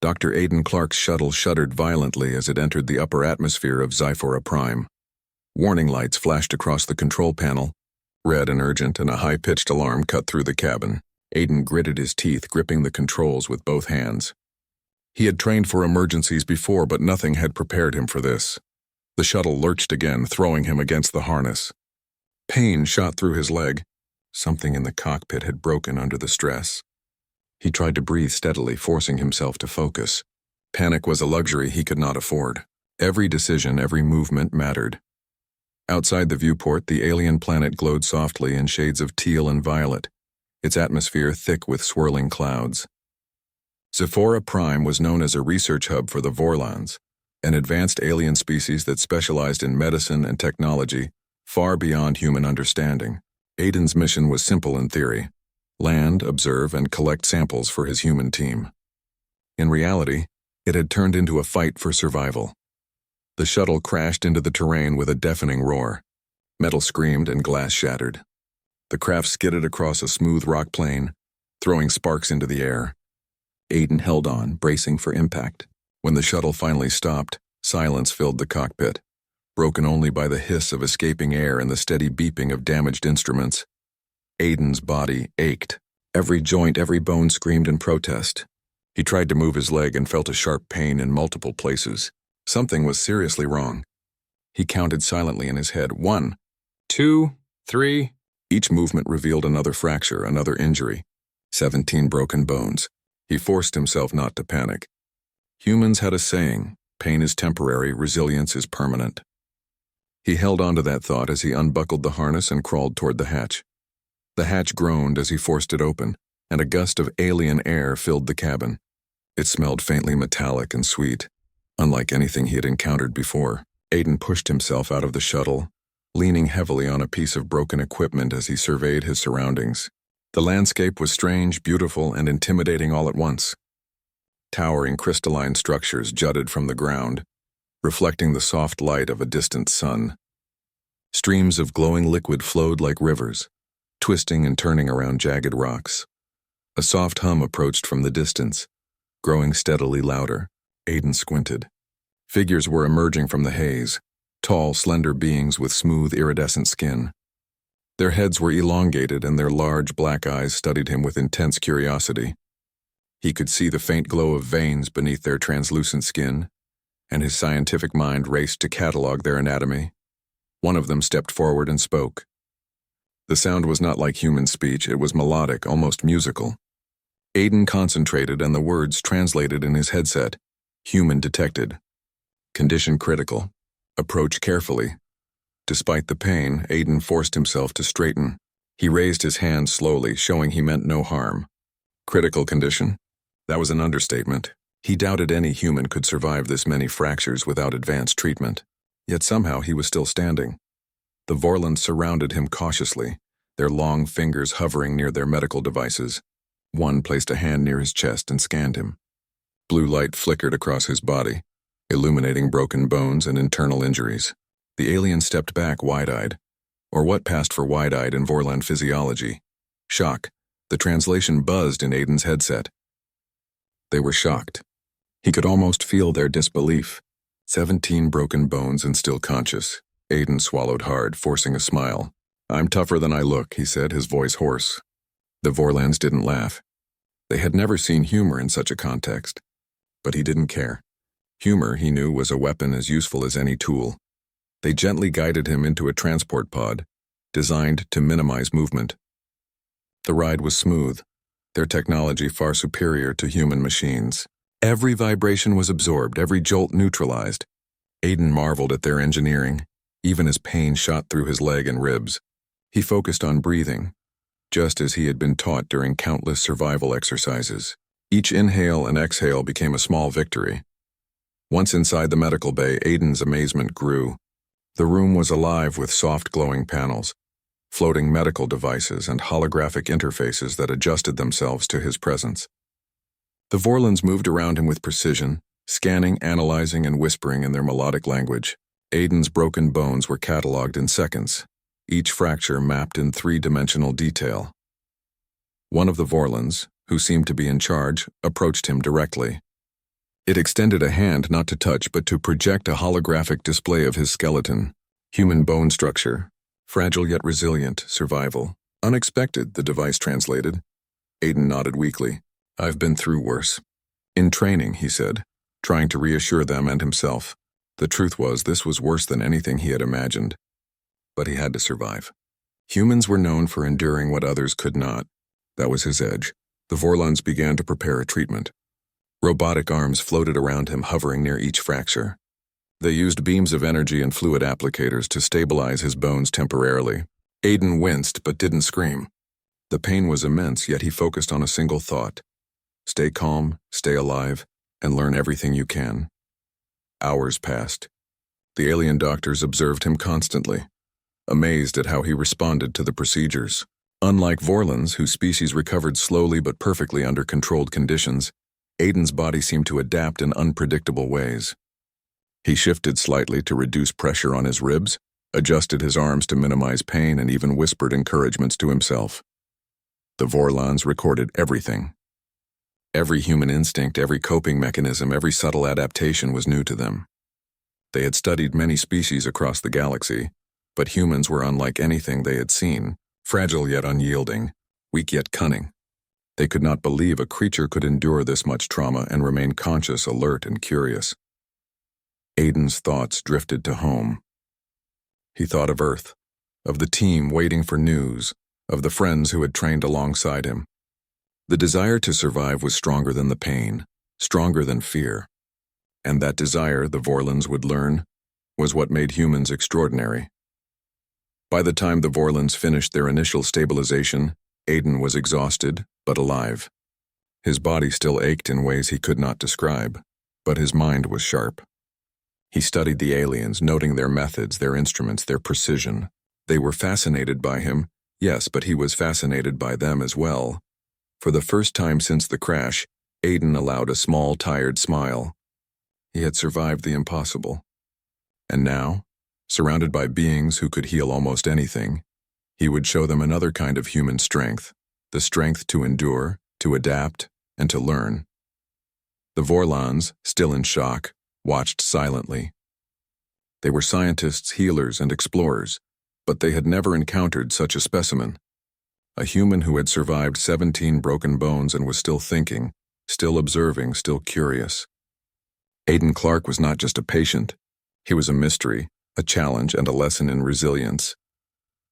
Dr. Aidan Clark's shuttle shuddered violently as it entered the upper atmosphere of SCIFI-HFY. Warning lights flashed across the control panel, red and urgent, and a high-pitched alarm cut through the cabin. Aidan gritted his teeth, gripping the controls with both hands. He had trained for emergencies before, but nothing had prepared him for this. The shuttle lurched again, throwing him against the harness. Pain shot through his leg. Something in the cockpit had broken under the stress. He tried to breathe steadily, forcing himself to focus. Panic was a luxury he could not afford. Every decision, every movement mattered. Outside the viewport, the alien planet glowed softly in shades of teal and violet, its atmosphere thick with swirling clouds. SCIFI-HFY was known as a research hub for the Vorlons, an advanced alien species that specialized in medicine and technology far beyond human understanding. Aidan's mission was simple in theory: land, observe, and collect samples for his human team. In reality, it had turned into a fight for survival. The shuttle crashed into the terrain with a deafening roar. Metal screamed and glass shattered. The craft skidded across a smooth rock plain, throwing sparks into the air. Aidan held on, bracing for impact. When the shuttle finally stopped, silence filled the cockpit, broken only by the hiss of escaping air and the steady beeping of damaged instruments. Aidan's body ached. Every joint, every bone screamed in protest. He tried to move his leg and felt a sharp pain in multiple places. Something was seriously wrong. He counted silently in his head. 1, 2, 3. Each movement revealed another fracture, another injury. 17 broken bones. He forced himself not to panic. Humans had a saying: pain is temporary, resilience is permanent. He held on to that thought as he unbuckled the harness and crawled toward the hatch. The hatch groaned as he forced it open, and a gust of alien air filled the cabin. It smelled faintly metallic and sweet, unlike anything he had encountered before. Aidan pushed himself out of the shuttle, leaning heavily on a piece of broken equipment as he surveyed his surroundings. The landscape was strange, beautiful, and intimidating all at once. Towering crystalline structures jutted from the ground, reflecting the soft light of a distant sun. Streams of glowing liquid flowed like rivers, twisting and turning around jagged rocks. A soft hum approached from the distance, growing steadily louder. Aidan squinted. Figures were emerging from the haze, tall, slender beings with smooth, iridescent skin. Their heads were elongated and their large black eyes studied him with intense curiosity. He could see the faint glow of veins beneath their translucent skin, and his scientific mind raced to catalog their anatomy. One of them stepped forward and spoke. The sound was not like human speech, it was melodic, almost musical. Aidan concentrated and the words translated in his headset. Human detected. Condition critical. Approach carefully. Despite the pain, Aidan forced himself to straighten. He raised his hand slowly, showing he meant no harm. Critical condition? That was an understatement. He doubted any human could survive this many fractures without advanced treatment. Yet somehow he was still standing. The Vorlons surrounded him cautiously, their long fingers hovering near their medical devices. One placed a hand near his chest and scanned him. Blue light flickered across his body, illuminating broken bones and internal injuries. The alien stepped back wide-eyed, or what passed for wide-eyed in Vorlon physiology. Shock. The translation buzzed in Aidan's headset. They were shocked. He could almost feel their disbelief. 17 broken bones and still conscious. Aidan swallowed hard, forcing a smile. "I'm tougher than I look," he said, his voice hoarse. The Vorlons didn't laugh. They had never seen humor in such a context. But he didn't care. Humor, he knew, was a weapon as useful as any tool. They gently guided him into a transport pod, designed to minimize movement. The ride was smooth, their technology far superior to human machines. Every vibration was absorbed, every jolt neutralized. Aidan marveled at their engineering, even as pain shot through his leg and ribs. He focused on breathing, just as he had been taught during countless survival exercises. Each inhale and exhale became a small victory. Once inside the medical bay, Aidan's amazement grew. The room was alive with soft glowing panels, floating medical devices and holographic interfaces that adjusted themselves to his presence. The Vorlons moved around him with precision, scanning, analyzing, and whispering in their melodic language. Aidan's broken bones were catalogued in seconds, each fracture mapped in three-dimensional detail. One of the Vorlons, who seemed to be in charge, approached him directly. It extended a hand not to touch but to project a holographic display of his skeleton. Human bone structure. Fragile yet resilient. Survival. Unexpected, the device translated. Aiden nodded weakly. I've been through worse. In training, he said, trying to reassure them and himself. The truth was, this was worse than anything he had imagined. But he had to survive. Humans were known for enduring what others could not. That was his edge. The Vorlons began to prepare a treatment. Robotic arms floated around him, hovering near each fracture. They used beams of energy and fluid applicators to stabilize his bones temporarily. Aiden winced but didn't scream. The pain was immense, yet he focused on a single thought. Stay calm, stay alive, and learn everything you can. Hours passed. The alien doctors observed him constantly, amazed at how he responded to the procedures. Unlike Vorlons, whose species recovered slowly but perfectly under controlled conditions, Aiden's body seemed to adapt in unpredictable ways. He shifted slightly to reduce pressure on his ribs, adjusted his arms to minimize pain, and even whispered encouragements to himself. The Vorlons recorded everything. Every human instinct, every coping mechanism, every subtle adaptation was new to them. They had studied many species across the galaxy, but humans were unlike anything they had seen, fragile yet unyielding, weak yet cunning. They could not believe a creature could endure this much trauma and remain conscious, alert, and curious. Aiden's thoughts drifted to home. He thought of Earth, of the team waiting for news, of the friends who had trained alongside him. The desire to survive was stronger than the pain, stronger than fear. And that desire, the Vorlons would learn, was what made humans extraordinary. By the time the Vorlons finished their initial stabilization, Aiden was exhausted, but alive. His body still ached in ways he could not describe, but his mind was sharp. He studied the aliens, noting their methods, their instruments, their precision. They were fascinated by him, yes, but he was fascinated by them as well. For the first time since the crash, Aiden allowed a small, tired smile. He had survived the impossible. And now, surrounded by beings who could heal almost anything, he would show them another kind of human strength, the strength to endure, to adapt, and to learn. The Vorlons, still in shock, watched silently. They were scientists, healers, and explorers, but they had never encountered such a specimen. A human who had survived 17 broken bones and was still thinking, still observing, still curious. Aiden Clark was not just a patient. He was a mystery, a challenge, and a lesson in resilience.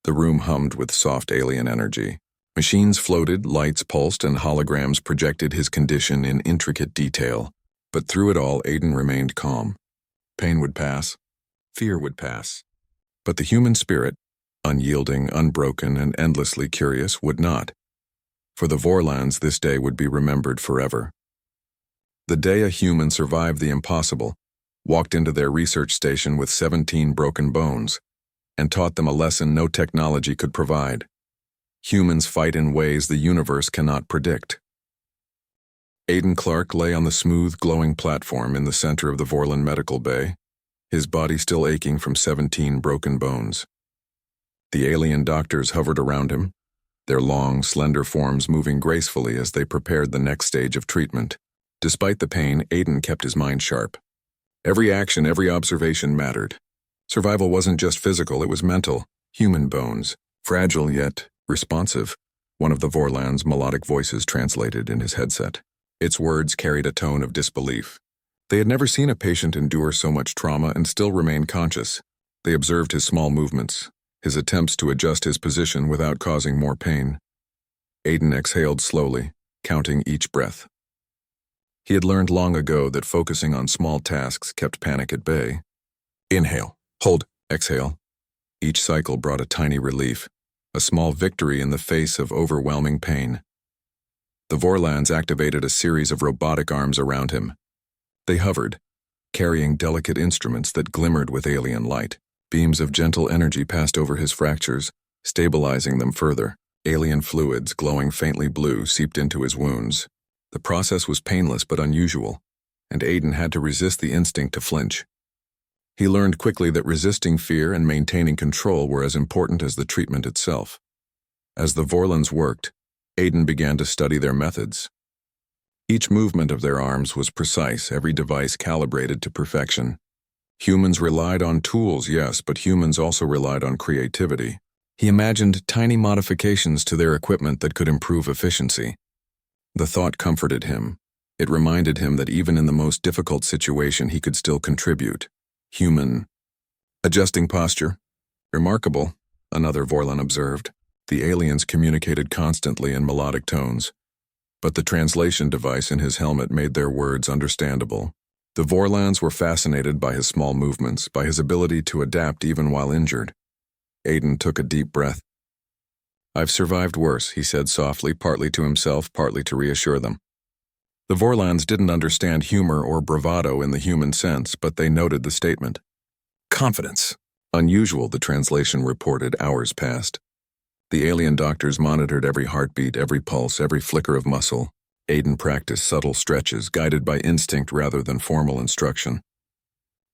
The room hummed with soft alien energy. Machines floated, lights pulsed, and holograms projected his condition in intricate detail. But through it all, Aiden remained calm. Pain would pass. Fear would pass. But the human spirit, unyielding, unbroken, and endlessly curious, would not. For the Vorlons, this day would be remembered forever. The day a human survived the impossible, walked into their research station with 17 broken bones, and taught them a lesson no technology could provide. Humans fight in ways the universe cannot predict. Aiden Clark lay on the smooth, glowing platform in the center of the Vorlon medical bay, his body still aching from 17 broken bones. The alien doctors hovered around him, their long, slender forms moving gracefully as they prepared the next stage of treatment. Despite the pain, Aiden kept his mind sharp. Every action, every observation mattered. Survival wasn't just physical, it was mental. Human bones, fragile yet responsive, one of the Vorlons' melodic voices translated in his headset. Its words carried a tone of disbelief. They had never seen a patient endure so much trauma and still remain conscious. They observed his small movements, his attempts to adjust his position without causing more pain. Aiden exhaled slowly, counting each breath. He had learned long ago that focusing on small tasks kept panic at bay. Inhale, hold, exhale. Each cycle brought a tiny relief, a small victory in the face of overwhelming pain. The Vorlons activated a series of robotic arms around him. They hovered, carrying delicate instruments that glimmered with alien light. Beams of gentle energy passed over his fractures, stabilizing them further. Alien fluids, glowing faintly blue, seeped into his wounds. The process was painless but unusual, and Aiden had to resist the instinct to flinch. He learned quickly that resisting fear and maintaining control were as important as the treatment itself. As the Vorlons worked, Aiden began to study their methods. Each movement of their arms was precise, every device calibrated to perfection. Humans relied on tools, yes, but humans also relied on creativity. He imagined tiny modifications to their equipment that could improve efficiency. The thought comforted him. It reminded him that even in the most difficult situation he could still contribute. Human. Adjusting posture. Remarkable, another Vorlon observed. The aliens communicated constantly in melodic tones, but the translation device in his helmet made their words understandable. The Vorlons were fascinated by his small movements, by his ability to adapt even while injured. Aiden took a deep breath. "I've survived worse," he said softly, partly to himself, partly to reassure them. The Vorlons didn't understand humor or bravado in the human sense, but they noted the statement. Confidence. Unusual, the translation reported. Hours passed. The alien doctors monitored every heartbeat, every pulse, every flicker of muscle. Aiden practiced subtle stretches, guided by instinct rather than formal instruction.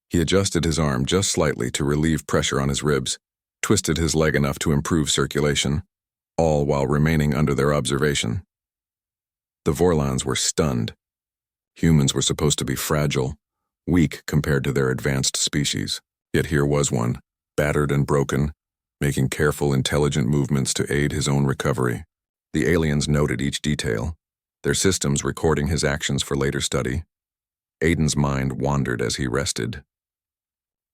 He adjusted his arm just slightly to relieve pressure on his ribs, twisted his leg enough to improve circulation, all while remaining under their observation. The Vorlons were stunned. Humans were supposed to be fragile, weak compared to their advanced species. Yet here was one, battered and broken, making careful, intelligent movements to aid his own recovery. The aliens noted each detail, their systems recording his actions for later study. Aiden's mind wandered as he rested.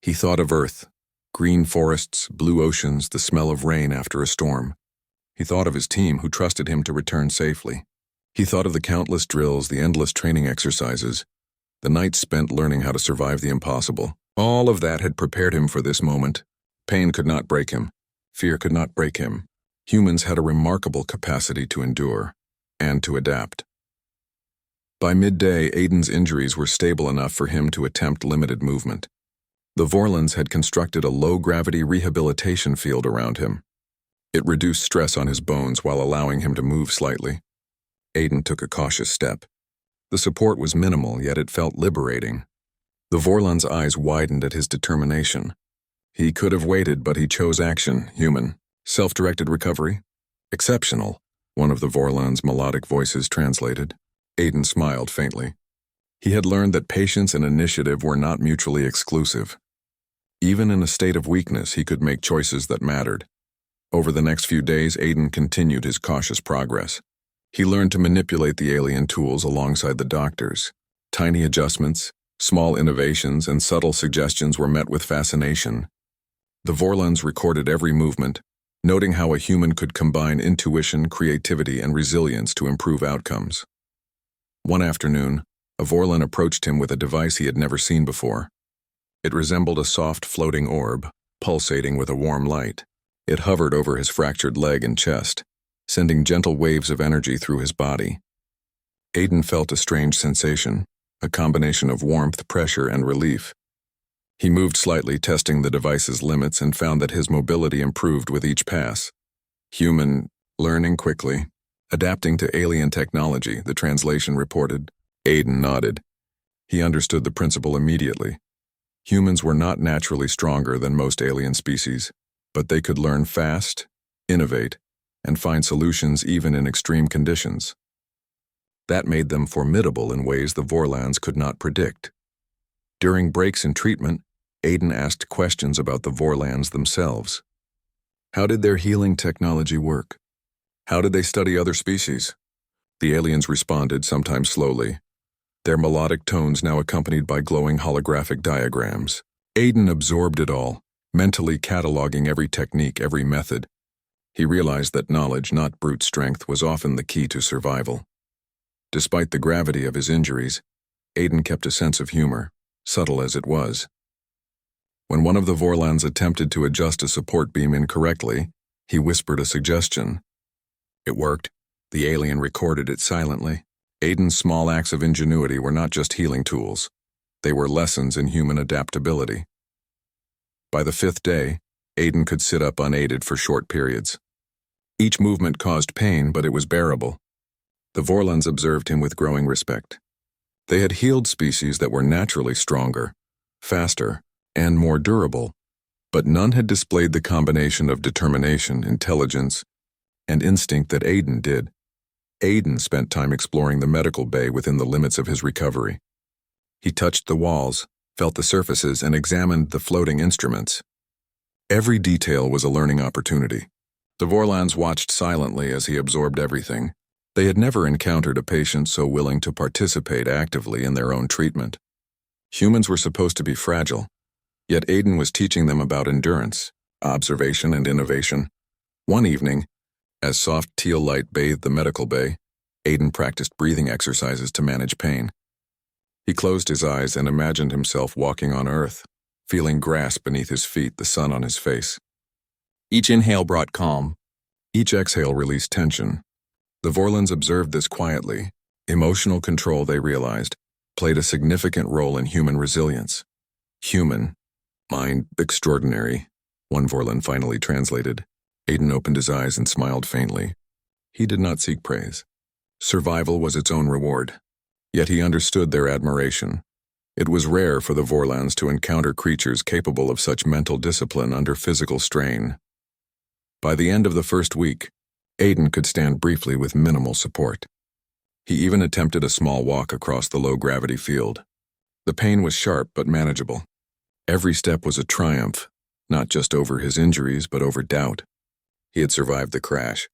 He thought of Earth, green forests, blue oceans, the smell of rain after a storm. He thought of his team who trusted him to return safely. He thought of the countless drills, the endless training exercises, the nights spent learning how to survive the impossible. All of that had prepared him for this moment. Pain could not break him. Fear could not break him. Humans had a remarkable capacity to endure and to adapt. By midday, Aiden's injuries were stable enough for him to attempt limited movement. The Vorlons had constructed a low-gravity rehabilitation field around him. It reduced stress on his bones while allowing him to move slightly. Aiden took a cautious step. The support was minimal, yet it felt liberating. The Vorlon's eyes widened at his determination. He could have waited, but he chose action. Human. Self-directed recovery. Exceptional, one of the Vorlon's melodic voices translated. Aiden smiled faintly. He had learned that patience and initiative were not mutually exclusive. Even in a state of weakness, he could make choices that mattered. Over the next few days, Aiden continued his cautious progress. He learned to manipulate the alien tools alongside the doctors. Tiny adjustments, small innovations, and subtle suggestions were met with fascination. The Vorlons recorded every movement, noting how a human could combine intuition, creativity, and resilience to improve outcomes. One afternoon, a Vorlon approached him with a device he had never seen before. It resembled a soft floating orb, pulsating with a warm light. It hovered over his fractured leg and chest, sending gentle waves of energy through his body. Aiden felt a strange sensation, a combination of warmth, pressure, and relief. He moved slightly, testing the device's limits, and found that his mobility improved with each pass. Human, learning quickly, adapting to alien technology, the translation reported. Aiden nodded. He understood the principle immediately. Humans were not naturally stronger than most alien species, but they could learn fast, innovate, and find solutions even in extreme conditions. That made them formidable in ways the Vorlons could not predict. During breaks in treatment, Aiden asked questions about the Vorlons themselves. How did their healing technology work? How did they study other species? The aliens responded, sometimes slowly, their melodic tones now accompanied by glowing holographic diagrams. Aiden absorbed it all, mentally cataloging every technique, every method. He realized that knowledge, not brute strength, was often the key to survival. Despite the gravity of his injuries, Aiden kept a sense of humor, subtle as it was. When one of the Vorlons attempted to adjust a support beam incorrectly, he whispered a suggestion. It worked. The alien recorded it silently. Aiden's small acts of ingenuity were not just healing tools. They were lessons in human adaptability. By the 5th day, Aiden could sit up unaided for short periods. Each movement caused pain, but it was bearable. The Vorlons observed him with growing respect. They had healed species that were naturally stronger, faster, and more durable, but none had displayed the combination of determination, intelligence, and instinct that Aiden did. Aiden spent time exploring the medical bay within the limits of his recovery. He touched the walls, felt the surfaces, and examined the floating instruments. Every detail was a learning opportunity. The Vorlons watched silently as he absorbed everything. They had never encountered a patient so willing to participate actively in their own treatment. Humans were supposed to be fragile, yet Aiden was teaching them about endurance, observation, and innovation. One evening, as soft teal light bathed the medical bay, Aiden practiced breathing exercises to manage pain. He closed his eyes and imagined himself walking on Earth, feeling grass beneath his feet, the sun on his face. Each inhale brought calm. Each exhale released tension. The Vorlons observed this quietly. Emotional control, they realized, played a significant role in human resilience. Human, mind, extraordinary, one Vorlon finally translated. Aiden opened his eyes and smiled faintly. He did not seek praise. Survival was its own reward. Yet he understood their admiration. It was rare for the Vorlons to encounter creatures capable of such mental discipline under physical strain. By the end of the first week, Aiden could stand briefly with minimal support. He even attempted a small walk across the low-gravity field. The pain was sharp but manageable. Every step was a triumph, not just over his injuries but over doubt. He had survived the crash.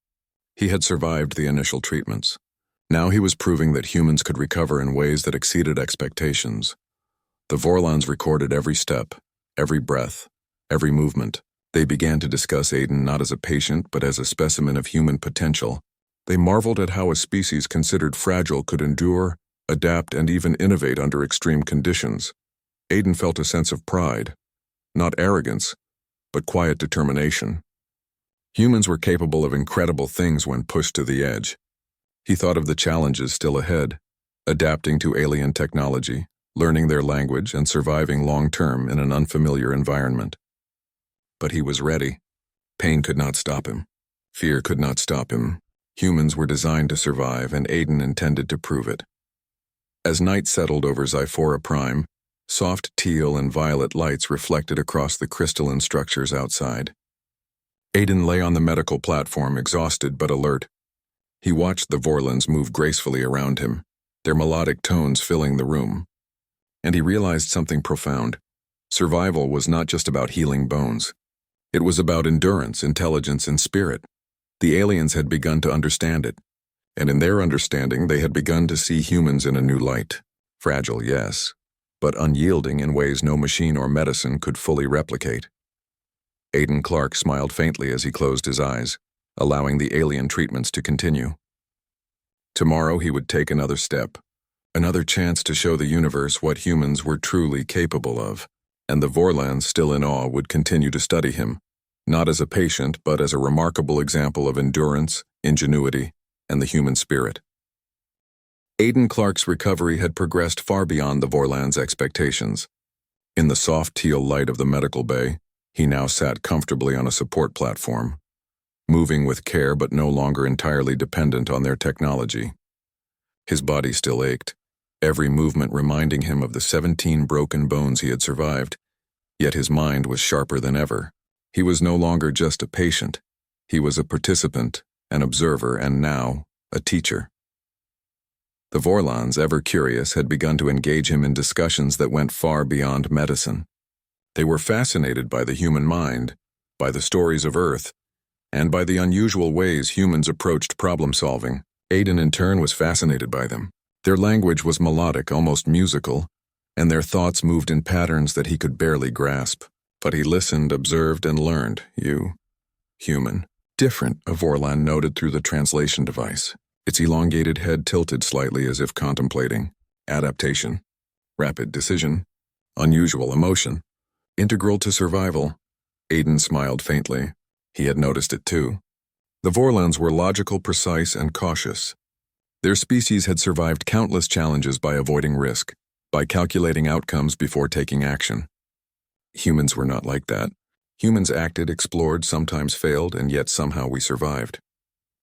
He had survived the initial treatments. Now he was proving that humans could recover in ways that exceeded expectations. The Vorlons recorded every step, every breath, every movement. They began to discuss Aiden not as a patient but as a specimen of human potential. They marveled at how a species considered fragile could endure, adapt, and even innovate under extreme conditions. Aiden felt a sense of pride, not arrogance, but quiet determination. Humans were capable of incredible things when pushed to the edge. He thought of the challenges still ahead, adapting to alien technology, learning their language, and surviving long-term in an unfamiliar environment. But he was ready. Pain could not stop him. Fear could not stop him. Humans were designed to survive, and Aiden intended to prove it. As night settled over SCIFI-HFY, soft teal and violet lights reflected across the crystalline structures outside. Aiden lay on the medical platform, exhausted but alert. He watched the Vorlons move gracefully around him, their melodic tones filling the room. And he realized something profound. Survival was not just about healing bones. It was about endurance, intelligence, and spirit. The aliens had begun to understand it, and in their understanding they had begun to see humans in a new light. Fragile, yes, but unyielding in ways no machine or medicine could fully replicate. Aiden Clark smiled faintly as he closed his eyes, allowing the alien treatments to continue. Tomorrow he would take another step, another chance to show the universe what humans were truly capable of, and the Vorlons, still in awe, would continue to study him, not as a patient but as a remarkable example of endurance, ingenuity, and the human spirit. Aiden Clark's recovery had progressed far beyond the Vorlons' expectations. In the soft teal light of the medical bay, he now sat comfortably on a support platform, moving with care but no longer entirely dependent on their technology. His body still ached, every movement reminding him of the 17 broken bones he had survived, yet his mind was sharper than ever. He was no longer just a patient. He was a participant, an observer, and now, a teacher. The Vorlons, ever curious, had begun to engage him in discussions that went far beyond medicine. They were fascinated by the human mind, by the stories of Earth, and by the unusual ways humans approached problem-solving. Aiden, in turn, was fascinated by them. Their language was melodic, almost musical, and their thoughts moved in patterns that he could barely grasp. But he listened, observed, and learned. Human. Different, a Vorlon noted through the translation device. Its elongated head tilted slightly as if contemplating. Adaptation. Rapid decision. Unusual emotion. Integral to survival. Aiden smiled faintly. He had noticed it too. The Vorlons were logical, precise, and cautious. Their species had survived countless challenges by avoiding risk, by calculating outcomes before taking action. Humans were not like that. Humans acted, explored, sometimes failed, and yet somehow we survived.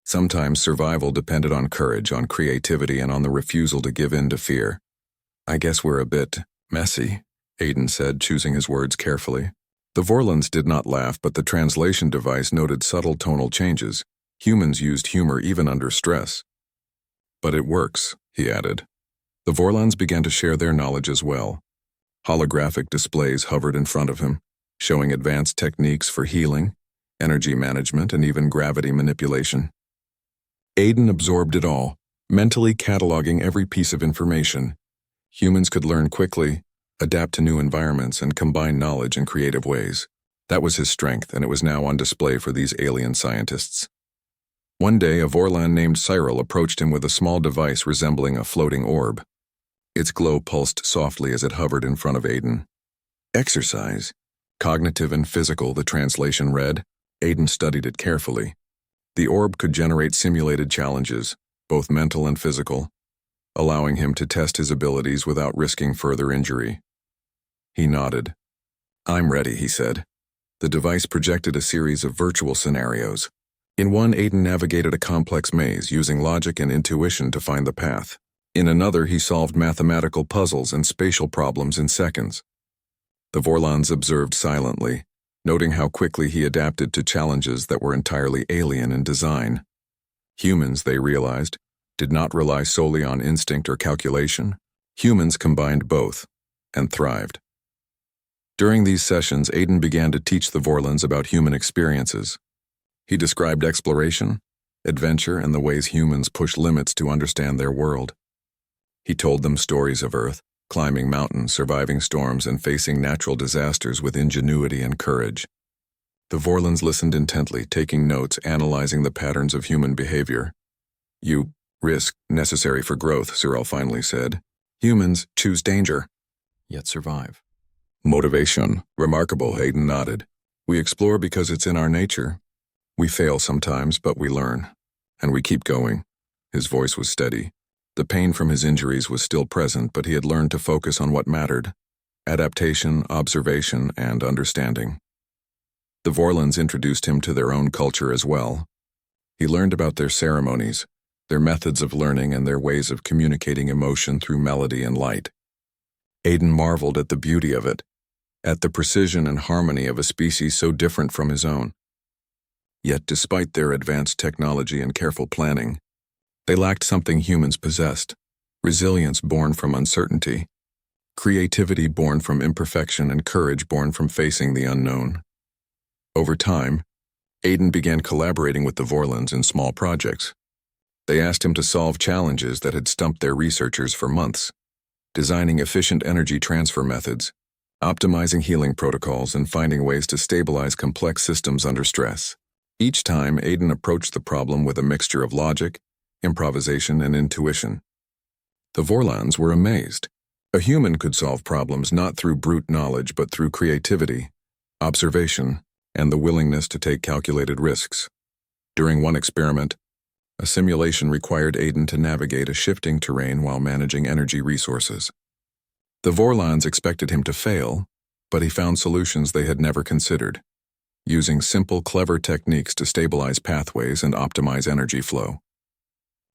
Sometimes survival depended on courage, on creativity, and on the refusal to give in to fear. I guess we're a bit messy, Aiden said, choosing his words carefully. The Vorlons did not laugh, but the translation device noted subtle tonal changes. Humans used humor even under stress. But it works, he added. The Vorlons began to share their knowledge as well. Holographic displays hovered in front of him, showing advanced techniques for healing, energy management, and even gravity manipulation. Aiden absorbed it all, mentally cataloging every piece of information. Humans could learn quickly, adapt to new environments, and combine knowledge in creative ways. That was his strength, and it was now on display for these alien scientists. One day, a Vorlan named Cyril approached him with a small device resembling a floating orb. Its glow pulsed softly as it hovered in front of Aiden. Exercise. Cognitive and physical, the translation read. Aiden studied it carefully. The orb could generate simulated challenges, both mental and physical, allowing him to test his abilities without risking further injury. He nodded. "I'm ready," he said. The device projected a series of virtual scenarios. In one, Aiden navigated a complex maze using logic and intuition to find the path. In another, he solved mathematical puzzles and spatial problems in seconds. The Vorlons observed silently, noting how quickly he adapted to challenges that were entirely alien in design. Humans, they realized, did not rely solely on instinct or calculation. Humans combined both, and thrived. During these sessions, Aiden began to teach the Vorlons about human experiences. He described exploration, adventure, and the ways humans push limits to understand their world. He told them stories of Earth, climbing mountains, surviving storms, and facing natural disasters with ingenuity and courage. The Vorlons listened intently, taking notes, analyzing the patterns of human behavior. "You risk necessary for growth," Cyril finally said. "Humans choose danger, yet survive." "Motivation. Remarkable," Aiden nodded. "We explore because it's in our nature. We fail sometimes, but we learn. And we keep going." His voice was steady. The pain from his injuries was still present, but he had learned to focus on what mattered: adaptation, observation, and understanding. The Vorlons introduced him to their own culture as well. He learned about their ceremonies, their methods of learning, and their ways of communicating emotion through melody and light. Aiden marveled at the beauty of it, at the precision and harmony of a species so different from his own. Yet despite their advanced technology and careful planning, they lacked something humans possessed: resilience born from uncertainty, creativity born from imperfection, and courage born from facing the unknown. Over time, Aiden began collaborating with the Vorlons in small projects. They asked him to solve challenges that had stumped their researchers for months, designing efficient energy transfer methods, optimizing healing protocols, and finding ways to stabilize complex systems under stress. Each time, Aiden approached the problem with a mixture of logic, improvisation, and intuition. The Vorlons were amazed. A human could solve problems not through brute knowledge but through creativity, observation, and the willingness to take calculated risks. During one experiment, a simulation required Aiden to navigate a shifting terrain while managing energy resources. The Vorlons expected him to fail, but he found solutions they had never considered, using simple, clever techniques to stabilize pathways and optimize energy flow.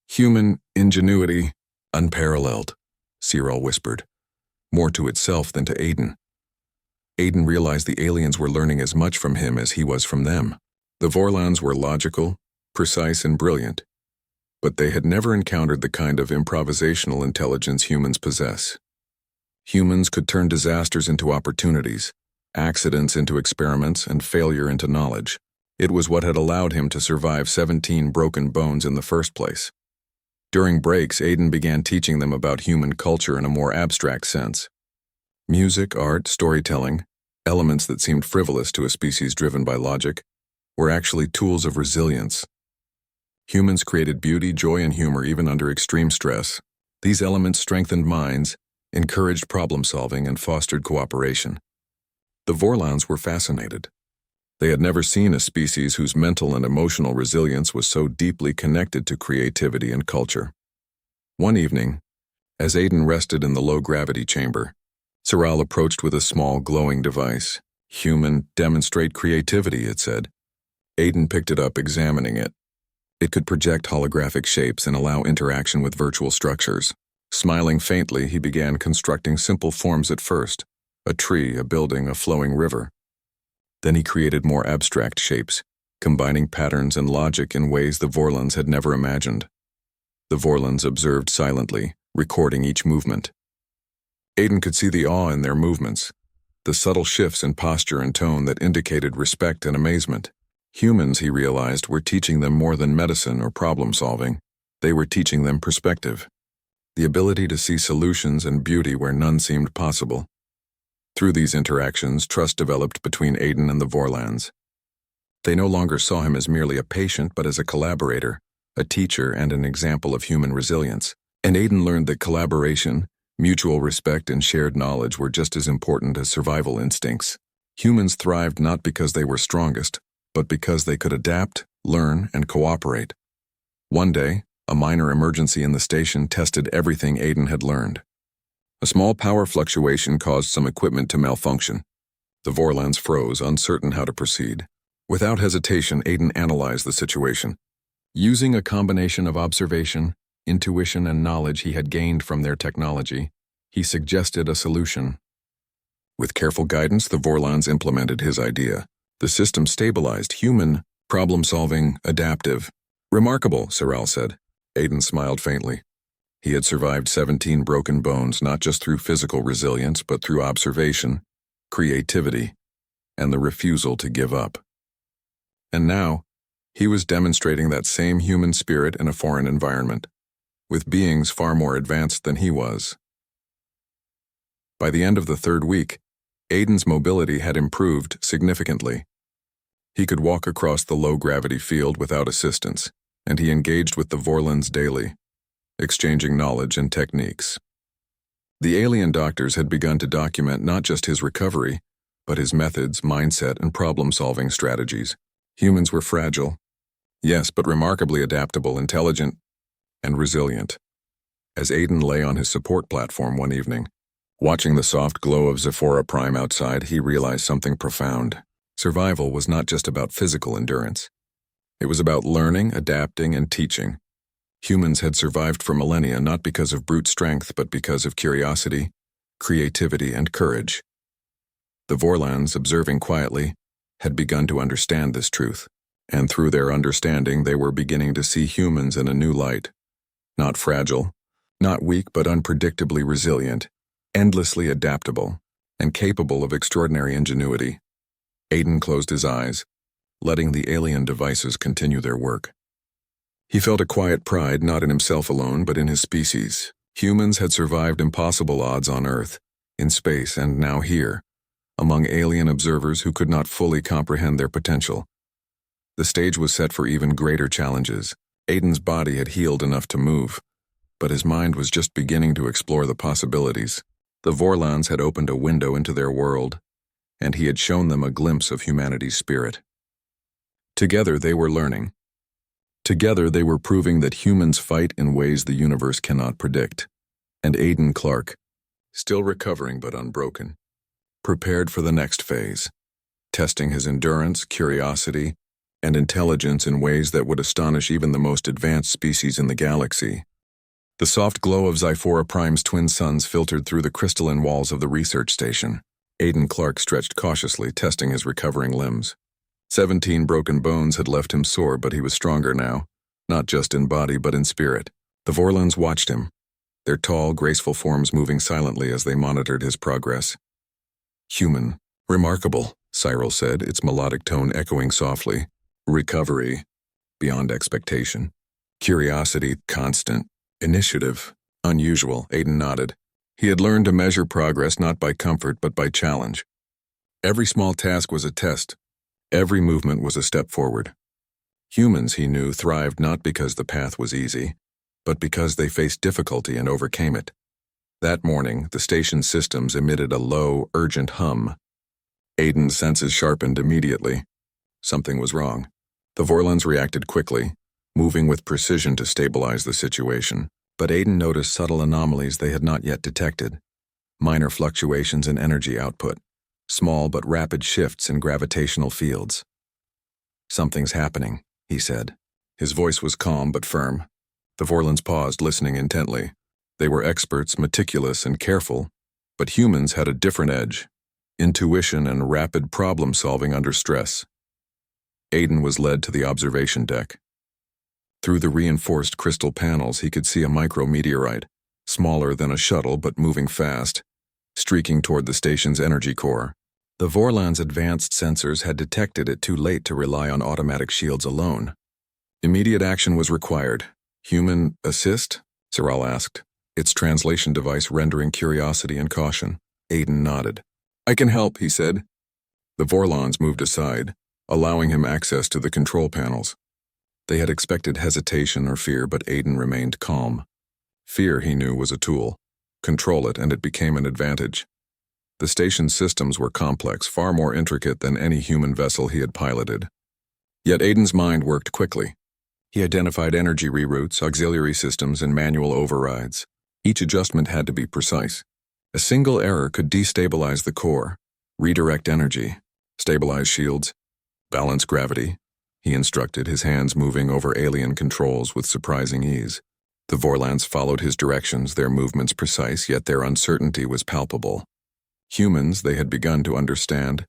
"Human ingenuity, unparalleled," Cyril whispered, more to itself than to Aiden. Aiden realized the aliens were learning as much from him as he was from them. The Vorlons were logical, precise, and brilliant, but they had never encountered the kind of improvisational intelligence humans possess. Humans could turn disasters into opportunities, accidents into experiments, and failure into knowledge. It was what had allowed him to survive 17 broken bones in the first place. During breaks, Aiden began teaching them about human culture in a more abstract sense. Music, art, storytelling, elements that seemed frivolous to a species driven by logic, were actually tools of resilience. Humans created beauty, joy, and humor even under extreme stress. These elements strengthened minds, encouraged problem-solving, and fostered cooperation. The Vorlons were fascinated. They had never seen a species whose mental and emotional resilience was so deeply connected to creativity and culture. One evening, as Aiden rested in the low-gravity chamber, Cyril approached with a small, glowing device. "Human, demonstrate creativity," it said. Aiden picked it up, examining it. It could project holographic shapes and allow interaction with virtual structures. Smiling faintly, he began constructing simple forms at first: a tree, a building, a flowing river. Then he created more abstract shapes, combining patterns and logic in ways the Vorlons had never imagined. The Vorlons observed silently, recording each movement. Aiden could see the awe in their movements, the subtle shifts in posture and tone that indicated respect and amazement. Humans, he realized, were teaching them more than medicine or problem-solving. They were teaching them perspective, the ability to see solutions and beauty where none seemed possible. Through these interactions, trust developed between Aiden and the Vorlons. They no longer saw him as merely a patient, but as a collaborator, a teacher, and an example of human resilience. And Aiden learned that collaboration, mutual respect, and shared knowledge were just as important as survival instincts. Humans thrived not because they were strongest, but because they could adapt, learn, and cooperate. One day, a minor emergency in the station tested everything Aiden had learned. A small power fluctuation caused some equipment to malfunction. The Vorlons froze, uncertain how to proceed. Without hesitation, Aiden analyzed the situation. Using a combination of observation, intuition, and knowledge he had gained from their technology, he suggested a solution. With careful guidance, the Vorlons implemented his idea. The system stabilized, human, problem-solving, adaptive. Remarkable, Sorrel said. Aiden smiled faintly. He had survived 17 broken bones not just through physical resilience, but through observation, creativity, and the refusal to give up. And now, he was demonstrating that same human spirit in a foreign environment, with beings far more advanced than he was. By the end of the third week, Aiden's mobility had improved significantly. He could walk across the low-gravity field without assistance, and he engaged with the Vorlons daily, exchanging knowledge and techniques. The alien doctors had begun to document not just his recovery, but his methods, mindset, and problem-solving strategies. Humans were fragile, yes, but remarkably adaptable, intelligent, and resilient. As Aiden lay on his support platform one evening, watching the soft glow of SCIFI-HFY outside, he realized something profound. Survival was not just about physical endurance. It was about learning, adapting, and teaching. Humans had survived for millennia not because of brute strength, but because of curiosity, creativity, and courage. The Vorlons, observing quietly, had begun to understand this truth, and through their understanding they were beginning to see humans in a new light. Not fragile, not weak, but unpredictably resilient, endlessly adaptable, and capable of extraordinary ingenuity. Aiden closed his eyes, letting the alien devices continue their work. He felt a quiet pride not in himself alone, but in his species. Humans had survived impossible odds on Earth, in space, and now here, among alien observers who could not fully comprehend their potential. The stage was set for even greater challenges. Aiden's body had healed enough to move, but his mind was just beginning to explore the possibilities. The Vorlons had opened a window into their world, and he had shown them a glimpse of humanity's spirit. Together they were learning. Together they were proving that humans fight in ways the universe cannot predict. And Aiden Clark, still recovering but unbroken, prepared for the next phase, testing his endurance, curiosity, and intelligence in ways that would astonish even the most advanced species in the galaxy. The soft glow of SCIFI-HFY's twin suns filtered through the crystalline walls of the research station. Aiden Clark stretched cautiously, testing his recovering limbs. 17 broken bones had left him sore, but he was stronger now, not just in body but in spirit. The Vorlons watched him, their tall, graceful forms moving silently as they monitored his progress. Human. Remarkable, Cyril said, its melodic tone echoing softly. Recovery. Beyond expectation. Curiosity. Constant. Initiative. Unusual, Aiden nodded. He had learned to measure progress not by comfort but by challenge. Every small task was a test. Every movement was a step forward. Humans, he knew, thrived not because the path was easy, but because they faced difficulty and overcame it. That morning, the station's systems emitted a low, urgent hum. Aiden's senses sharpened immediately. Something was wrong. The Vorlons reacted quickly, moving with precision to stabilize the situation. But Aiden noticed subtle anomalies they had not yet detected. Minor fluctuations in energy output. Small but rapid shifts in gravitational fields. Something's happening, he said. His voice was calm but firm. The Vorlons paused, listening intently. They were experts, meticulous and careful, but humans had a different edge. Intuition and rapid problem-solving under stress. Aiden was led to the observation deck. Through the reinforced crystal panels, he could see a micrometeorite, smaller than a shuttle but moving fast, streaking toward the station's energy core. The Vorland's advanced sensors had detected it too late to rely on automatic shields alone. Immediate action was required. Human assist? Siral asked, its translation device rendering curiosity and caution. Aiden nodded. I can help, he said. The Vorlons moved aside, allowing him access to the control panels. They had expected hesitation or fear, but Aiden remained calm. Fear, he knew, was a tool. Control it, and it became an advantage. The station's systems were complex, far more intricate than any human vessel he had piloted. Yet Aiden's mind worked quickly. He identified energy reroutes, auxiliary systems, and manual overrides. Each adjustment had to be precise. A single error could destabilize the core, redirect energy, stabilize shields, balance gravity. He instructed, his hands moving over alien controls with surprising ease. The Vorlans followed his directions, their movements precise, yet their uncertainty was palpable. Humans, they had begun to understand,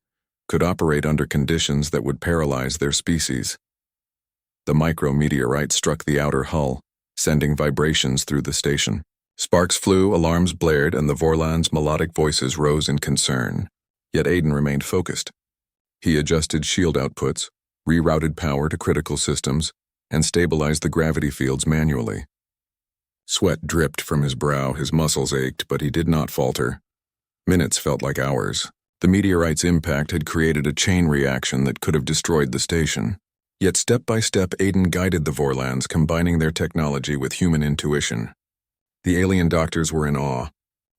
could operate under conditions that would paralyze their species. The micrometeorite struck the outer hull, sending vibrations through the station. Sparks flew, alarms blared, and the Vorlands' melodic voices rose in concern. Yet Aiden remained focused. He adjusted shield outputs, rerouted power to critical systems, and stabilized the gravity fields manually. Sweat dripped from his brow, his muscles ached, but he did not falter. Minutes felt like hours. The meteorite's impact had created a chain reaction that could have destroyed the station. Yet step by step, Aiden guided the Vorlands, combining their technology with human intuition. The alien doctors were in awe.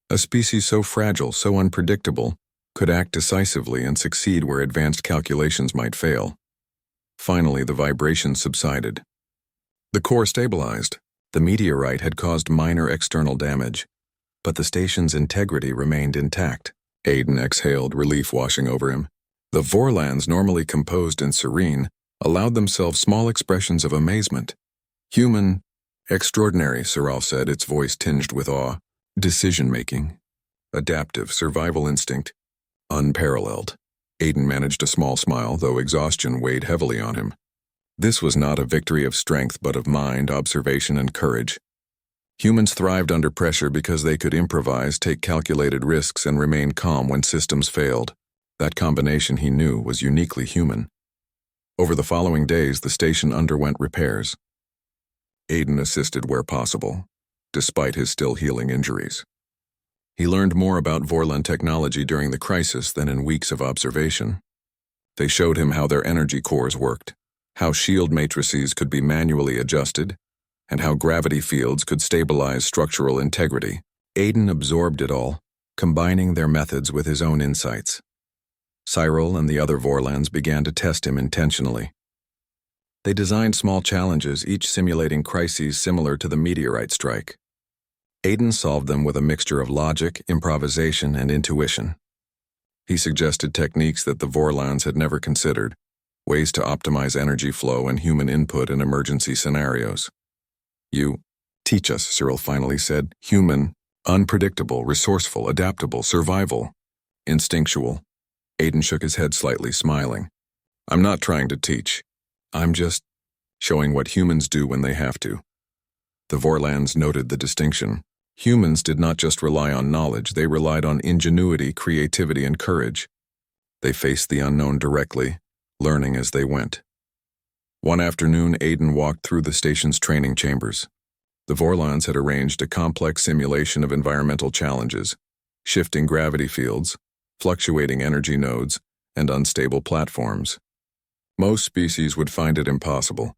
A species so fragile, so unpredictable, could act decisively and succeed where advanced calculations might fail. Finally, the vibrations subsided. The core stabilized. The meteorite had caused minor external damage, but the station's integrity remained intact. Aiden exhaled, relief washing over him. The Vorlands, normally composed and serene, allowed themselves small expressions of amazement. Human, extraordinary, Siral said, its voice tinged with awe. Decision-making, adaptive, survival instinct, unparalleled. Aiden managed a small smile, though exhaustion weighed heavily on him. This was not a victory of strength, but of mind, observation, and courage. Humans thrived under pressure because they could improvise, take calculated risks, and remain calm when systems failed. That combination, he knew, was uniquely human. Over the following days, the station underwent repairs. Aiden assisted where possible, despite his still healing injuries. He learned more about Vorland technology during the crisis than in weeks of observation. They showed him how their energy cores worked, how shield matrices could be manually adjusted, and how gravity fields could stabilize structural integrity. Aiden absorbed it all, combining their methods with his own insights. Cyril and the other Vorlands began to test him intentionally. They designed small challenges, each simulating crises similar to the meteorite strike. Aiden solved them with a mixture of logic, improvisation, and intuition. He suggested techniques that the Vorlands had never considered, ways to optimize energy flow and human input in emergency scenarios. You teach us, Cyril finally said. Human, unpredictable, resourceful, adaptable, survival, instinctual. Aiden shook his head slightly, smiling. I'm not trying to teach. I'm just showing what humans do when they have to. The Vorlands noted the distinction. Humans did not just rely on knowledge, they relied on ingenuity, creativity, and courage. They faced the unknown directly, learning as they went. One afternoon, Aiden walked through the station's training chambers. The Vorlands had arranged a complex simulation of environmental challenges, shifting gravity fields, fluctuating energy nodes, and unstable platforms. Most species would find it impossible,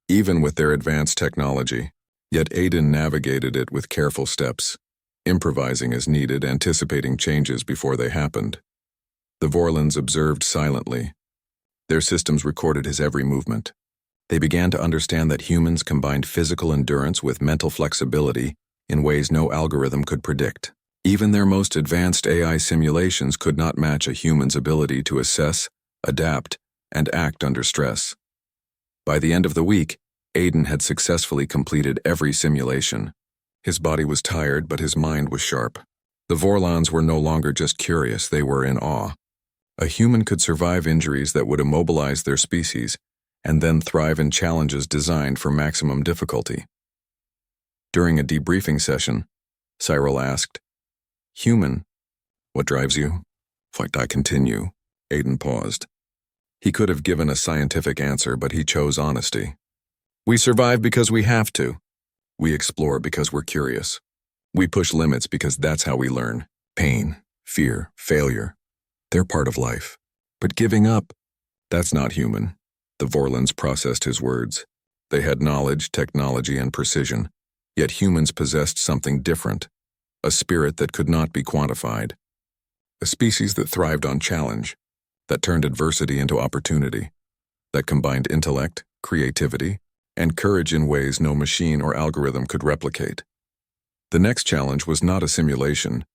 even with their advanced technology. Yet Aiden navigated it with careful steps, improvising as needed, anticipating changes before they happened. The Vorlands observed silently. Their systems recorded his every movement. They began to understand that humans combined physical endurance with mental flexibility in ways no algorithm could predict. Even their most advanced AI simulations could not match a human's ability to assess, adapt, and act under stress. By the end of the week, Aiden had successfully completed every simulation. His body was tired, but his mind was sharp. The Vorlands were no longer just curious, they were in awe. A human could survive injuries that would immobilize their species, and then thrive in challenges designed for maximum difficulty. During a debriefing session, Cyril asked, "Human, what drives you?" "Fight, I continue." Aiden paused. He could have given a scientific answer, but he chose honesty. "We survive because we have to. We explore because we're curious. We push limits because that's how we learn. Pain, fear, failure, they're part of life. But giving up, that's not human." The Vorlons processed his words. They had knowledge, technology, and precision, yet humans possessed something different, a spirit that could not be quantified. A species that thrived on challenge, that turned adversity into opportunity, that combined intellect, creativity, and courage in ways no machine or algorithm could replicate. The next challenge was not a simulation.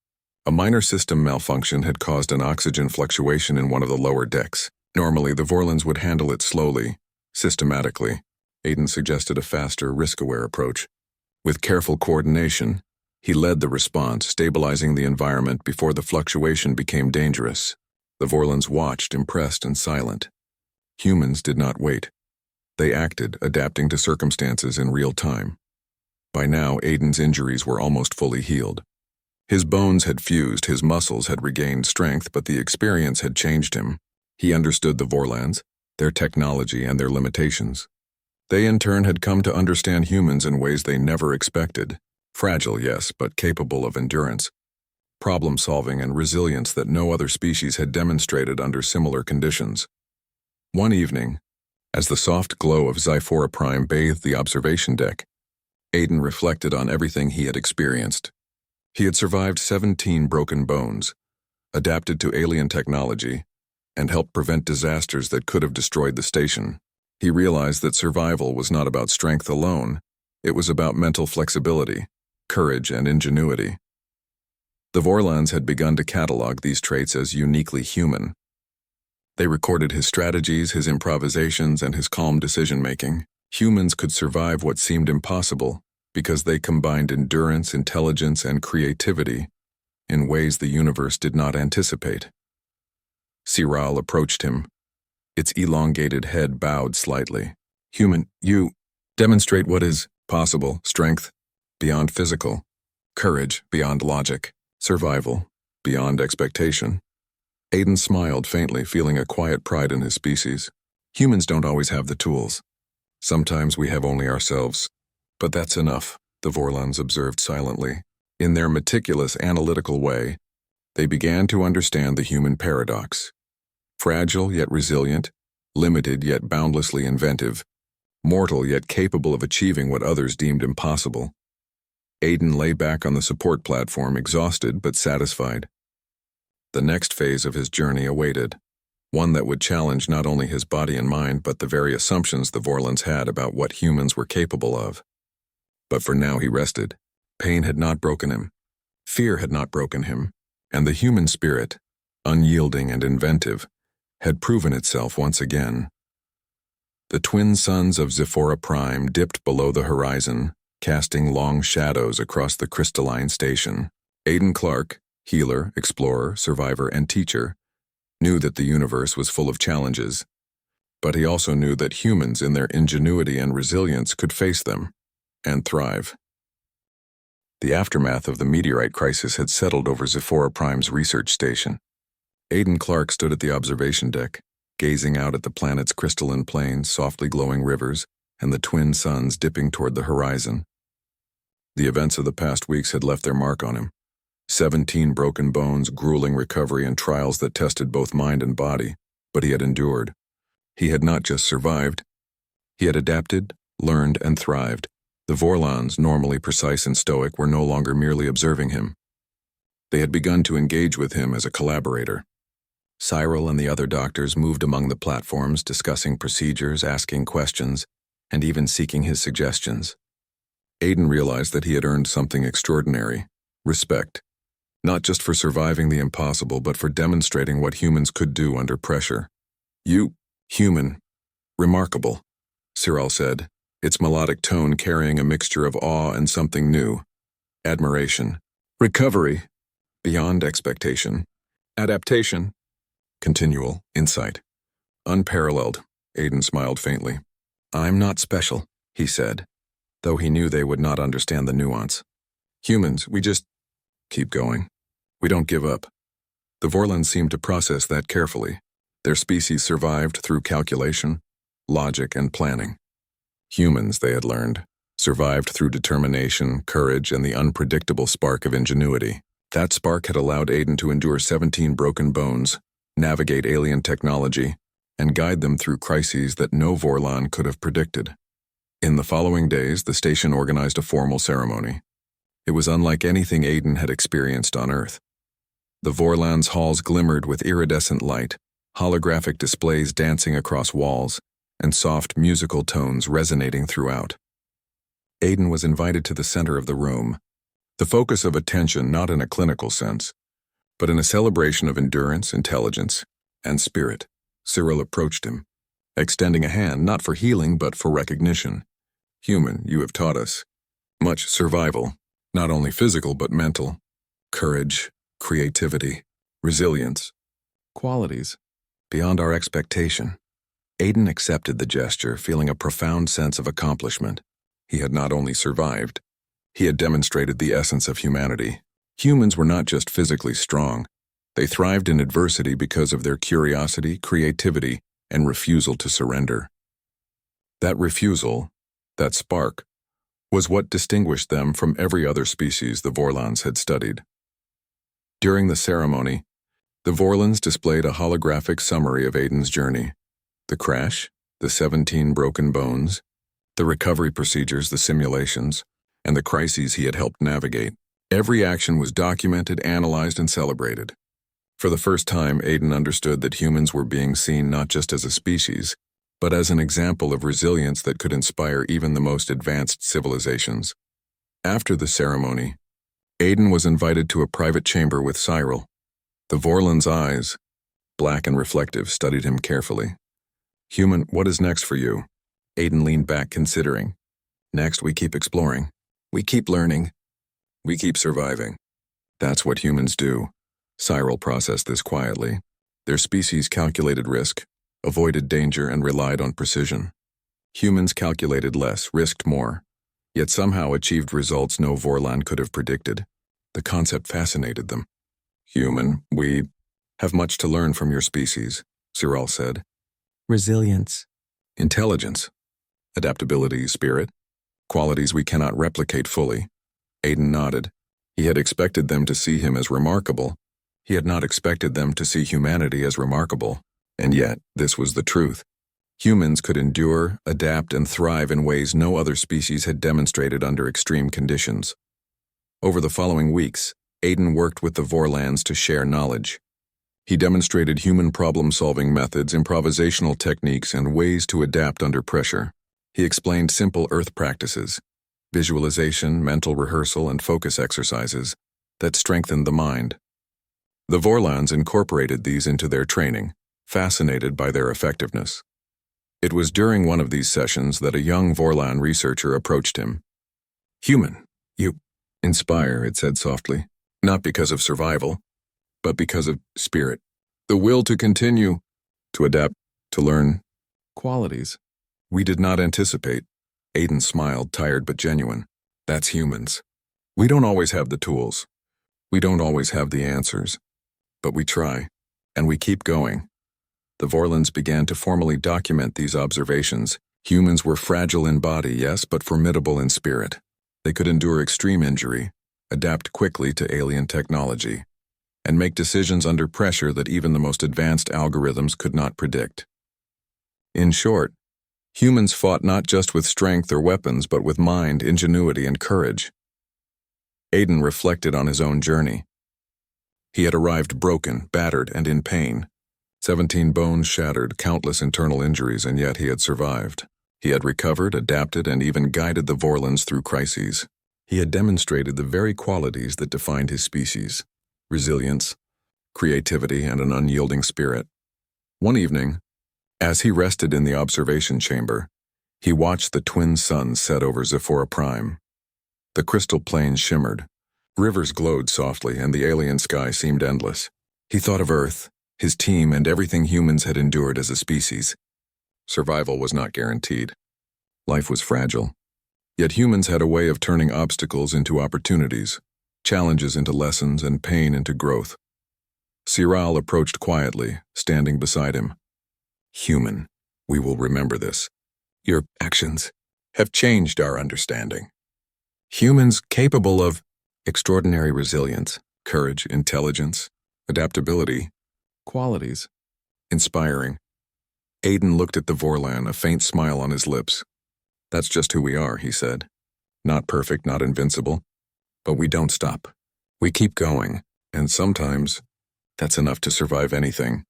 A minor system malfunction had caused an oxygen fluctuation in one of the lower decks. Normally, the Vorlons would handle it slowly, systematically. Aiden suggested a faster, risk-aware approach. With careful coordination, he led the response, stabilizing the environment before the fluctuation became dangerous. The Vorlons watched, impressed and silent. Humans did not wait. They acted, adapting to circumstances in real time. By now, Aiden's injuries were almost fully healed. His bones had fused, his muscles had regained strength, but the experience had changed him. He understood the Vorlons, their technology, and their limitations. They in turn had come to understand humans in ways they never expected. Fragile, yes, but capable of endurance, problem-solving, and resilience that no other species had demonstrated under similar conditions. One evening, as the soft glow of SciFi-Prime bathed the observation deck, Aiden reflected on everything he had experienced. He had survived 17 broken bones, adapted to alien technology, and helped prevent disasters that could have destroyed the station. He realized that survival was not about strength alone, it was about mental flexibility, courage, and ingenuity. The Vorlons had begun to catalog these traits as uniquely human. They recorded his strategies, his improvisations, and his calm decision-making. Humans could survive what seemed impossible because they combined endurance, intelligence, and creativity in ways the universe did not anticipate. Cyril approached him. Its elongated head bowed slightly. "Human, you demonstrate what is possible: strength beyond physical, courage beyond logic, survival beyond expectation." Aiden smiled faintly, feeling a quiet pride in his species. Humans don't always have the tools. Sometimes we have only ourselves. But that's enough, the Vorlons observed silently. In their meticulous, analytical way, they began to understand the human paradox. Fragile yet resilient, limited yet boundlessly inventive, mortal yet capable of achieving what others deemed impossible. Aiden lay back on the support platform, exhausted but satisfied. The next phase of his journey awaited, one that would challenge not only his body and mind but the very assumptions the Vorlons had about what humans were capable of. But for now he rested. Pain had not broken him. Fear had not broken him. And the human spirit, unyielding and inventive, had proven itself once again. The twin suns of SciFi-Prime dipped below the horizon, casting long shadows across the crystalline station. Aiden Clark, healer, explorer, survivor, and teacher, knew that the universe was full of challenges, but he also knew that humans in their ingenuity and resilience could face them and thrive. The aftermath of the meteorite crisis had settled over SciFi-Prime's research station. Aiden Clark stood at the observation deck, gazing out at the planet's crystalline plains, softly glowing rivers, and the twin suns dipping toward the horizon. The events of the past weeks had left their mark on him. 17 broken bones, grueling recovery, and trials that tested both mind and body, but he had endured. He had not just survived. He had adapted, learned, and thrived. The Vorlons, normally precise and stoic, were no longer merely observing him. They had begun to engage with him as a collaborator. Cyril and the other doctors moved among the platforms, discussing procedures, asking questions, and even seeking his suggestions. Aiden realized that he had earned something extraordinary: respect. Not just for surviving the impossible, but for demonstrating what humans could do under pressure. "You, human, remarkable," Cyril said, its melodic tone carrying a mixture of awe and something new. Admiration. Recovery. Beyond expectation. Adaptation. Continual insight. Unparalleled. Aiden smiled faintly. I'm not special, he said, though he knew they would not understand the nuance. Humans, we just keep going. We don't give up. The Vorlons seemed to process that carefully. Their species survived through calculation, logic, and planning. Humans, they had learned, survived through determination, courage, and the unpredictable spark of ingenuity. That spark had allowed Aiden to endure 17 broken bones, navigate alien technology, and guide them through crises that no Vorlon could have predicted. In the following days, the station organized a formal ceremony. It was unlike anything Aiden had experienced on Earth. The Vorlons' halls glimmered with iridescent light, holographic displays dancing across walls, and soft musical tones resonating throughout. Aiden was invited to the center of the room, the focus of attention not in a clinical sense, but in a celebration of endurance, intelligence, and spirit. Cyril approached him, extending a hand not for healing but for recognition. Human, you have taught us much survival, not only physical but mental, courage, creativity, resilience, qualities beyond our expectation. Aiden accepted the gesture, feeling a profound sense of accomplishment. He had not only survived, he had demonstrated the essence of humanity. Humans were not just physically strong. They thrived in adversity because of their curiosity, creativity, and refusal to surrender. That refusal, that spark, was what distinguished them from every other species the Vorlons had studied. During the ceremony, the Vorlons displayed a holographic summary of Aiden's journey. The crash, the 17 broken bones, the recovery procedures, the simulations, and the crises he had helped navigate. Every action was documented, analyzed, and celebrated. For the first time, Aiden understood that humans were being seen not just as a species, but as an example of resilience that could inspire even the most advanced civilizations. After the ceremony, Aiden was invited to a private chamber with Cyril. The Vorlon's eyes, black and reflective, studied him carefully. Human, what is next for you? Aiden leaned back, considering. Next, we keep exploring. We keep learning. We keep surviving. That's what humans do. Cyril processed this quietly. Their species calculated risk, avoided danger, and relied on precision. Humans calculated less, risked more, yet somehow achieved results no Vorlon could have predicted. The concept fascinated them. Human, we have much to learn from your species, Cyril said. Resilience. Intelligence. Adaptability, spirit. Qualities we cannot replicate fully. Aiden nodded. He had expected them to see him as remarkable. He had not expected them to see humanity as remarkable. And yet, this was the truth. Humans could endure, adapt, and thrive in ways no other species had demonstrated under extreme conditions. Over the following weeks, Aiden worked with the Vorlons to share knowledge. He demonstrated human problem-solving methods, improvisational techniques, and ways to adapt under pressure. He explained simple Earth practices, visualization, mental rehearsal, and focus exercises that strengthened the mind. The Vorlons incorporated these into their training, fascinated by their effectiveness. It was during one of these sessions that a young Vorlon researcher approached him. Human, you inspire, it said softly, not because of survival, but because of spirit. The will to continue, to adapt, to learn qualities we did not anticipate. Aiden smiled, tired but genuine. That's humans. We don't always have the tools. We don't always have the answers. But we try, and we keep going. The Vorlons began to formally document these observations. Humans were fragile in body, yes, but formidable in spirit. They could endure extreme injury, adapt quickly to alien technology, and make decisions under pressure that even the most advanced algorithms could not predict. In short, humans fought not just with strength or weapons, but with mind, ingenuity, and courage. Aiden reflected on his own journey. He had arrived broken, battered, and in pain. 17 bones shattered, countless internal injuries, and yet he had survived. He had recovered, adapted, and even guided the Vorlons through crises. He had demonstrated the very qualities that defined his species: resilience, creativity, and an unyielding spirit. One evening, as he rested in the observation chamber, he watched the twin suns set over SCIFI-HFY. The crystal plains shimmered, rivers glowed softly, and the alien sky seemed endless. He thought of Earth, his team, and everything humans had endured as a species. Survival was not guaranteed. Life was fragile. Yet humans had a way of turning obstacles into opportunities, challenges into lessons, and pain into growth. Siral approached quietly, standing beside him. Human, we will remember this. Your actions have changed our understanding. Humans capable of extraordinary resilience, courage, intelligence, adaptability, qualities. Inspiring. Aiden looked at the Vorlan, a faint smile on his lips. That's just who we are, he said. Not perfect, not invincible, but we don't stop. We keep going, and sometimes that's enough to survive anything.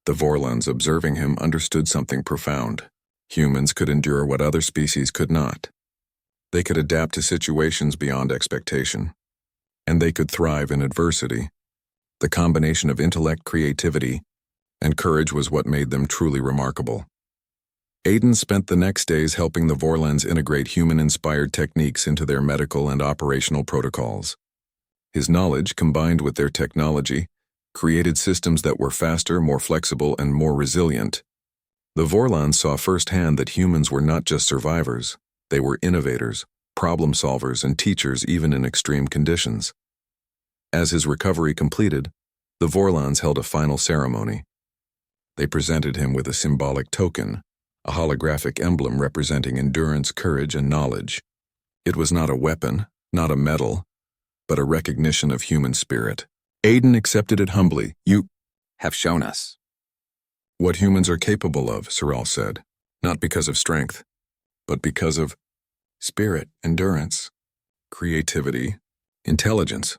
The Vorlans, observing him, understood something profound. Humans could endure what other species could not. They could adapt to situations beyond expectation. And they could thrive in adversity. The combination of intellect, creativity, and courage was what made them truly remarkable. Aiden spent the next days helping the Vorlans integrate human-inspired techniques into their medical and operational protocols. His knowledge, combined with their technology, created systems that were faster, more flexible, and more resilient. The Vorlans saw firsthand that humans were not just survivors, they were innovators, problem solvers, and teachers even in extreme conditions. As his recovery completed, the Vorlans held a final ceremony. They presented him with a symbolic token, a holographic emblem representing endurance, courage, and knowledge. It was not a weapon, not a medal, but a recognition of human spirit. Aiden accepted it humbly. You have shown us what humans are capable of, Siral said, not because of strength, but because of spirit, endurance, creativity, intelligence,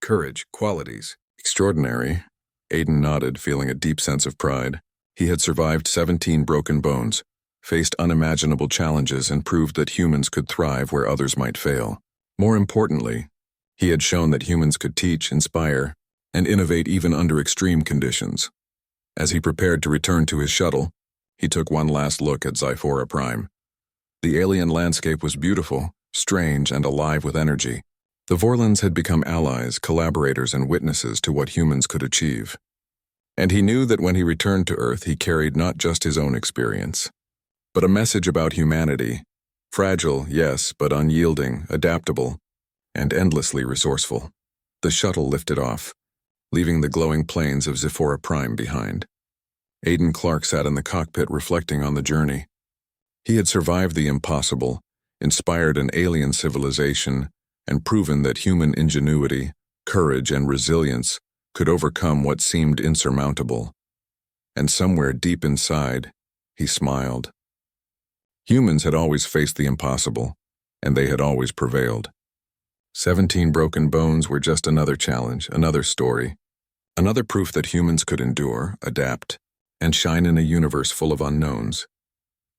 courage, qualities. Extraordinary. Aiden nodded, feeling a deep sense of pride. He had survived 17 broken bones, faced unimaginable challenges, and proved that humans could thrive where others might fail. More importantly, he had shown that humans could teach, inspire, and innovate even under extreme conditions. As he prepared to return to his shuttle, he took one last look at SciFi-Prime. The alien landscape was beautiful, strange, and alive with energy. The Vorlans had become allies, collaborators, and witnesses to what humans could achieve. And he knew that when he returned to Earth, he carried not just his own experience, but a message about humanity. Fragile, yes, but unyielding, adaptable, and endlessly resourceful. The shuttle lifted off, leaving the glowing plains of SciFi-Prime behind. Aiden Clark sat in the cockpit reflecting on the journey. He had survived the impossible, inspired an alien civilization, and proven that human ingenuity, courage, and resilience could overcome what seemed insurmountable. And somewhere deep inside, he smiled. Humans had always faced the impossible, and they had always prevailed. 17 broken bones were just another challenge, another story, another proof that humans could endure, adapt, and shine in a universe full of unknowns.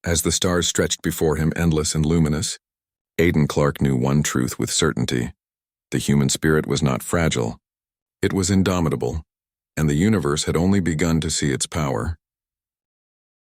As the stars stretched before him, endless and luminous, Aiden Clark knew one truth with certainty. The human spirit was not fragile. It was indomitable, and the universe had only begun to see its power.